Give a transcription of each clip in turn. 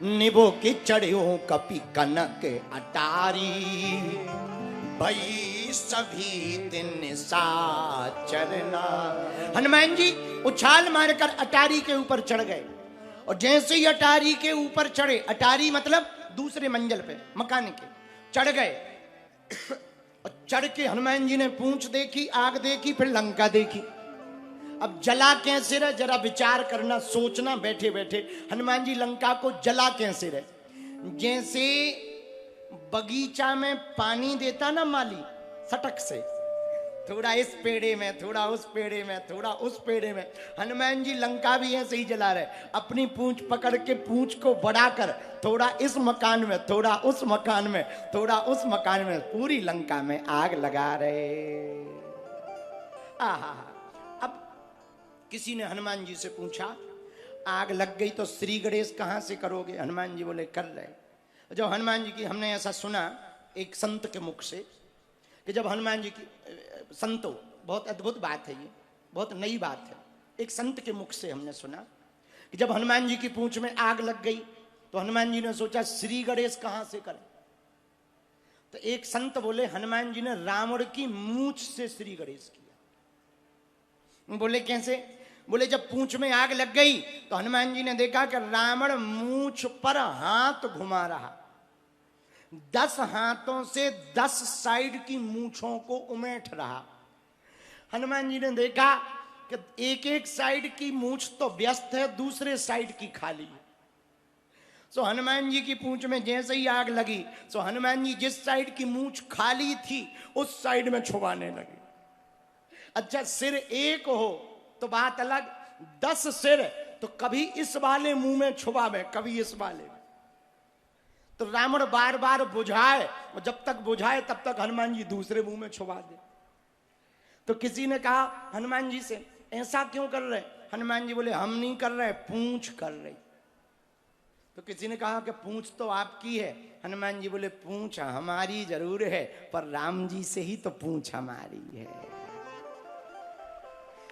निभो के चढ़ो कपि कनक अटारी, भई सभी दिन साचरना। हनुमान जी उछाल मारकर अटारी के ऊपर चढ़ गए, और जैसे ही अटारी के ऊपर चढ़े, अटारी मतलब दूसरे मंजिल पे मकान के चढ़ गए, और चढ़ के हनुमान जी ने पूंछ देखी, आग देखी, फिर लंका देखी। अब जला कैसे रहे, जरा विचार करना, सोचना बैठे बैठे। हनुमान जी लंका को जला कैसे रहे? जैसे बगीचा में पानी देता ना माली, सटक से, थोड़ा इस पेड़े में, थोड़ा उस पेड़े में, थोड़ा उस पेड़े में। हनुमान जी लंका भी ऐसे ही जला रहे, अपनी पूंछ पकड़ के पूंछ को बढ़ाकर, थोड़ा इस मकान में, थोड़ा उस मकान में, थोड़ा उस मकान में, पूरी लंका में आग लगा रहे। आहा। अब किसी ने हनुमान जी से पूछा, आग लग गई तो श्री गणेश कहां से करोगे? हनुमान जी बोले कर रहे। जब हनुमान जी की, हमने ऐसा सुना एक संत के मुख से कि जब हनुमान जी की, संतों, बहुत अद्भुत बात है ये, बहुत नई बात है, एक संत के मुख से हमने सुना कि जब हनुमान जी की पूंछ में आग लग गई तो हनुमान जी ने सोचा श्री गणेश कहां से करें। तो एक संत बोले हनुमान जी ने रावण की मूंछ से श्री गणेश किया। बोले कैसे? बोले जब पूंछ में आग लग गई तो हनुमान जी ने देखा कि रावण मूंछ पर हाथ घुमा रहा, 10 हाथों से 10 साइड की मूंछों को उमेट रहा। हनुमान जी ने देखा कि एक एक साइड की मूंछ तो व्यस्त है, दूसरे साइड की खाली है। सो हनुमान जी की पूंछ में जैसे ही आग लगी, सो हनुमान जी जिस साइड की मूंछ खाली थी उस साइड में छुपाने लगे। अच्छा, सिर एक हो तो बात अलग, 10 सिर तो कभी इस वाले मुंह में छुपावे, कभी इस वाले में। तो रावण बार बार बुझाए, और जब तक बुझाए तब तक हनुमान जी दूसरे मुंह में छुपा दे। तो किसी ने कहा हनुमान जी से, ऐसा क्यों कर रहे? हनुमान जी बोले हम नहीं कर रहे, पूंछ कर रही। तो किसी ने कहा कि पूंछ तो आपकी है। हनुमान जी बोले पूंछ हमारी जरूर है, पर राम जी से ही तो पूंछ हमारी है,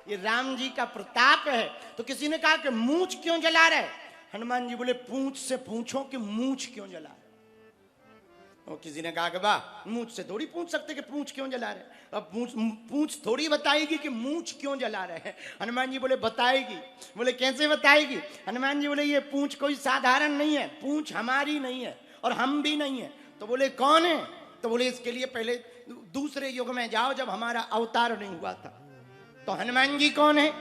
ये राम जी का प्रताप है। तो किसी ने कहा कि मूंछ क्यों जला रहे? हनुमान जी बोले पूंछ से पूछो कि मूंछ क्यों जला रहे। और किसी ने कहा कि वाह, मूंछ से थोड़ी पूछ सकते कि पूंछ क्यों जला रहे। अब पूंछ थोड़ी बताएगी कि मूंछ क्यों जला रहे हैं। हनुमान जी बोले बताएगी। बोले कैसे बताएगी? हनुमान जी बोले ये पूंछ कोई साधारण नहीं है, पूंछ हमारी नहीं है और हम भी नहीं है। तो बोले कौन है? तो बोले इसके लिए पहले दूसरे युग में जाओ जब हमारा अवतार नहीं हुआ था। तो हनुमान जी कौन है?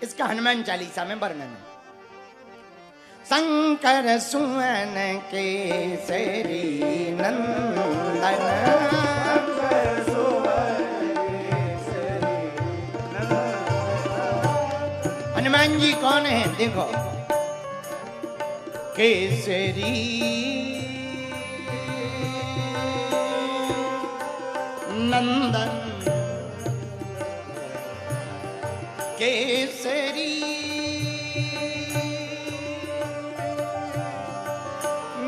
इसका हनुमान चालीसा में वर्णन है। शंकर सुवन केसरी नंदन, हनुमान जी कौन है? देखो, केसरी नंदन, केसरी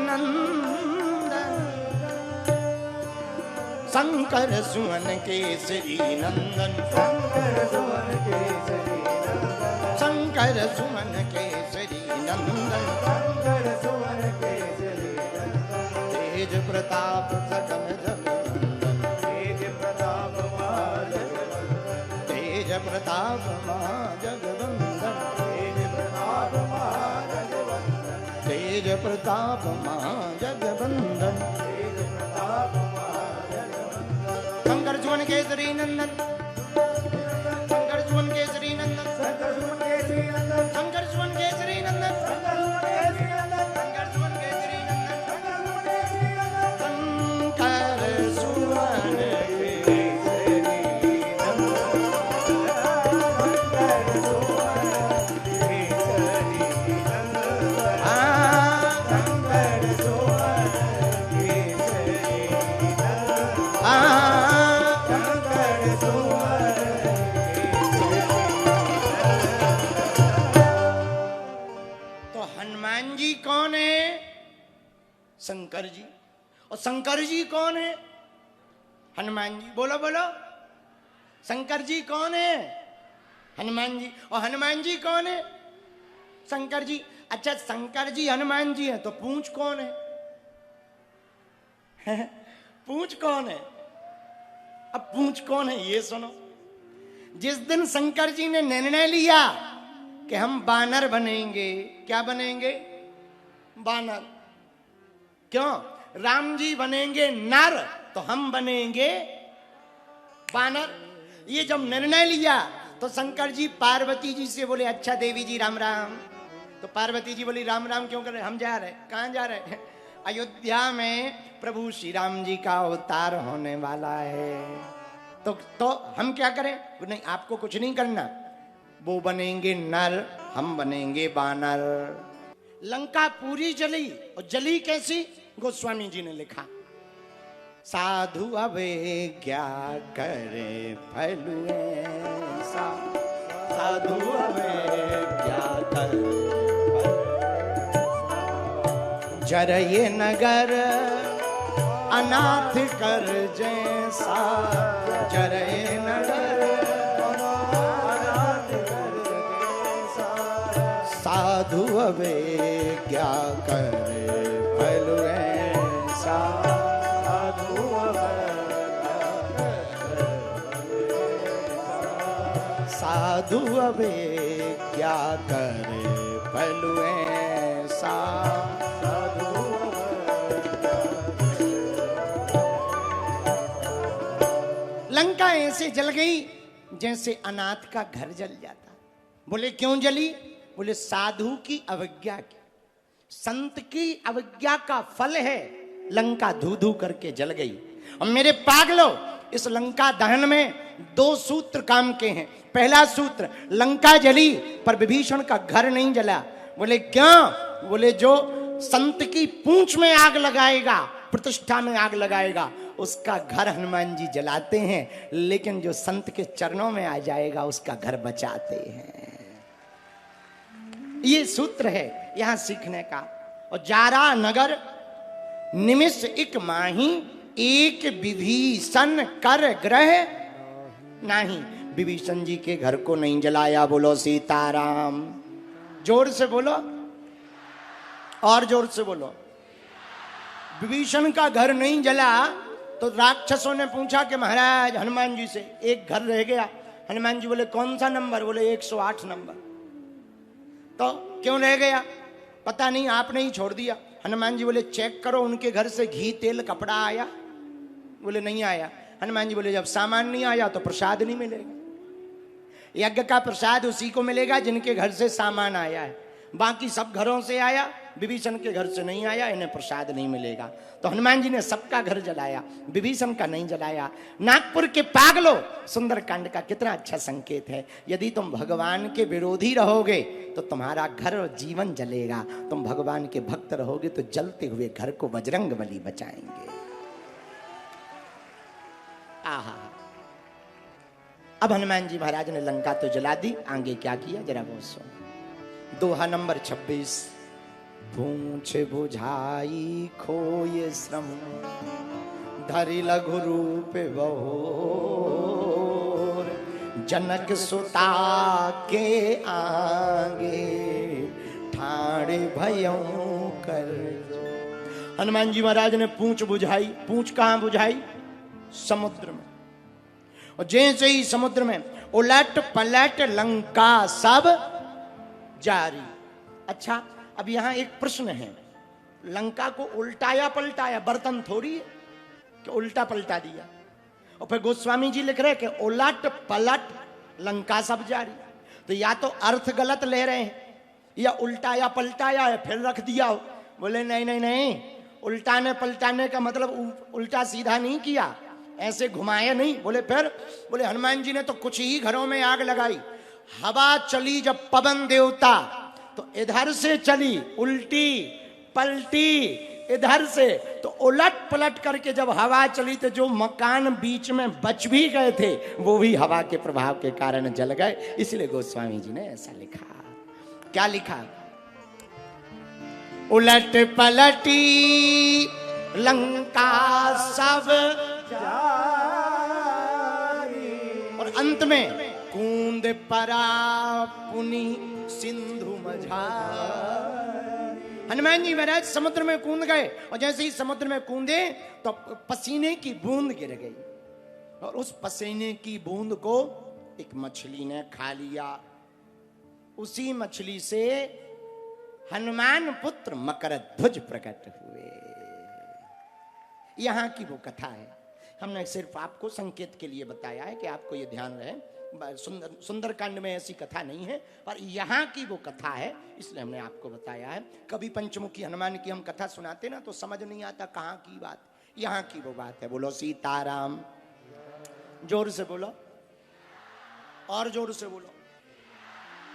नंदन, शंकर सुवन केसरी नंदन, शंकर सुवन केसरी नंदन, तेज प्रताप सकल जगवंदन, तेज प्रताप महाजगवंदन, तेज प्रताप महाजगवंदन, तेज प्रताप महाजगवंदन, शंकर सुवन केसरी नंदन, शंकर सुवन केसरी नंदन, शंकर सुवन केसरी नंदन, शंकर सुवन केसरी नंदन, शंकर सुवन केसरी नंदन, शंकर सुवन केसरी नंदन, शंकर सुवन शंकर जी। और शंकर जी कौन है? हनुमान जी। बोलो बोलो, शंकर जी कौन है? हनुमान जी। और हनुमान जी कौन है? शंकर जी। अच्छा शंकर जी हनुमान जी हैं तो पूंछ कौन है? पूंछ कौन है? अब पूंछ कौन है ये सुनो। जिस दिन शंकर जी ने निर्णय लिया कि हम बानर बनेंगे, क्या बनेंगे? बानर। क्यों? राम जी बनेंगे नर तो हम बनेंगे बानर। ये जब निर्णय लिया तो शंकर जी पार्वती जी से बोले अच्छा देवी जी राम राम। तो पार्वती जी बोली राम राम क्यों कर रहे? हम जा रहे। कहां जा रहे हैं? अयोध्या में प्रभु श्री राम जी का अवतार होने वाला है। तो हम क्या करें? नहीं आपको कुछ नहीं करना, वो बनेंगे नर हम बनेंगे बानर। लंका पूरी जली। और जली कैसी? गोस्वामी जी ने लिखा साधु अबे क्या करे फैलू ऐसा, साधु अबे क्या करे जरये नगर अनाथ कर जैसा, जरये नगर अनाथ कर जैसा, साधु अबे क्या करे फैलू ऐसा, साधु साधु अबे क्या करे फैलू ऐसा, साधु। लंका ऐसे जल गई जैसे अनाथ का घर जल जाता। बोले क्यों जली? बोले साधु की अवज्ञा की, संत की अवज्ञा का फल है लंका धू धू करके जल गई। और मेरे पागलों, इस लंका दहन में 2 सूत्र काम के हैं। पहला सूत्र, लंका जली पर विभीषण का घर नहीं जला। बोले क्यों? बोले जो संत की पूंछ में आग लगाएगा, प्रतिष्ठा में आग लगाएगा, उसका घर हनुमान जी जलाते हैं, लेकिन जो संत के चरणों में आ जाएगा उसका घर बचाते हैं। ये सूत्र है यहां सीखने का। और जारा नगर निमिष एक माही, एक विभीषण कर ग्रह नहीं। विभीषण जी के घर को नहीं जलाया। बोलो सीताराम। जोर से बोलो, और जोर से बोलो। विभीषण का घर नहीं जला तो राक्षसों ने पूछा कि महाराज हनुमान जी से एक घर रह गया। हनुमान जी बोले कौन सा नंबर? बोले 108 नंबर। तो क्यों रह गया? पता नहीं, आपने ही छोड़ दिया। हनुमान जी बोले चेक करो उनके घर से घी तेल कपड़ा आया? बोले नहीं आया। हनुमान जी बोले जब सामान नहीं आया तो प्रसाद नहीं मिलेगा। यज्ञ का प्रसाद उसी को मिलेगा जिनके घर से सामान आया है। बाकी सब घरों से आया, विभीषण के घर से नहीं आया, इन्हें प्रसाद नहीं मिलेगा। तो हनुमान जी ने सबका घर जलाया, विभीषण का नहीं जलाया। नागपुर के पागलों, सुंदरकांड का कितना अच्छा संकेत है। यदि तुम भगवान के विरोधी रहोगे तो तुम्हारा घर और जीवन जलेगा। तुम भगवान के भक्त रहोगे तो जलते हुए घर को बजरंग बली बचाएंगे। आहा। अब हनुमान जी महाराज ने लंका तो जला दी, आगे क्या किया जरा वो सुनो। दोहा नंबर 26। पूछ बुझाई खोए श्रम, धरि लघु रूप बहोर, जनक सुता के आगे ठाड़े भयों कर। हनुमान जी महाराज ने पूंछ बुझाई। पूंछ कहां बुझाई? समुद्र में। और जैसे ही समुद्र में उलट पलट लंका सब जारी। अच्छा, अब यहां एक प्रश्न है, लंका को उल्टाया पलटाया? बर्तन थोड़ी है कि उल्टा पलटा दिया। और फिर गोस्वामी जी लिख रहे कि उलट पलट लंका सब जारी। तो या तो अर्थ गलत ले रहे हैं या उल्टाया पलटाया है फिर रख दिया हो। बोले नहीं नहीं नहीं, उल्टाने पलटाने का मतलब उल्टा सीधा नहीं किया, ऐसे घुमाए नहीं। बोले फिर? बोले हनुमान जी ने तो कुछ ही घरों में आग लगाई। हवा चली जब पवन देवता तो इधर से चली, उल्टी पलटी इधर से, तो उलट पलट करके जब हवा चली तो जो मकान बीच में बच भी गए थे वो भी हवा के प्रभाव के कारण जल गए। इसलिए गोस्वामी जी ने ऐसा लिखा। क्या लिखा? उलट पलटी लंका सब जारी। और अंत में कूंद परा पुनि सिंधु मझारी। हनुमान जी महाराज समुद्र में कूद गए और जैसे ही समुद्र में कूदे तो पसीने की बूंद गिर गई और उस पसीने की बूंद को एक मछली ने खा लिया। उसी मछली से हनुमान पुत्र मकरध्वज प्रकट हुए। यहां की वो कथा है। हमने सिर्फ आपको संकेत के लिए बताया है कि आपको ये ध्यान रहे, सुंदरकांड में ऐसी कथा नहीं है, पर यहाँ की वो कथा है, इसलिए हमने आपको बताया है। कभी पंचमुखी हनुमान की हम कथा सुनाते ना तो समझ नहीं आता कहाँ की बात, यहाँ की वो बात है। बोलो सीताराम, जोर से बोलो और जोर से बोलो।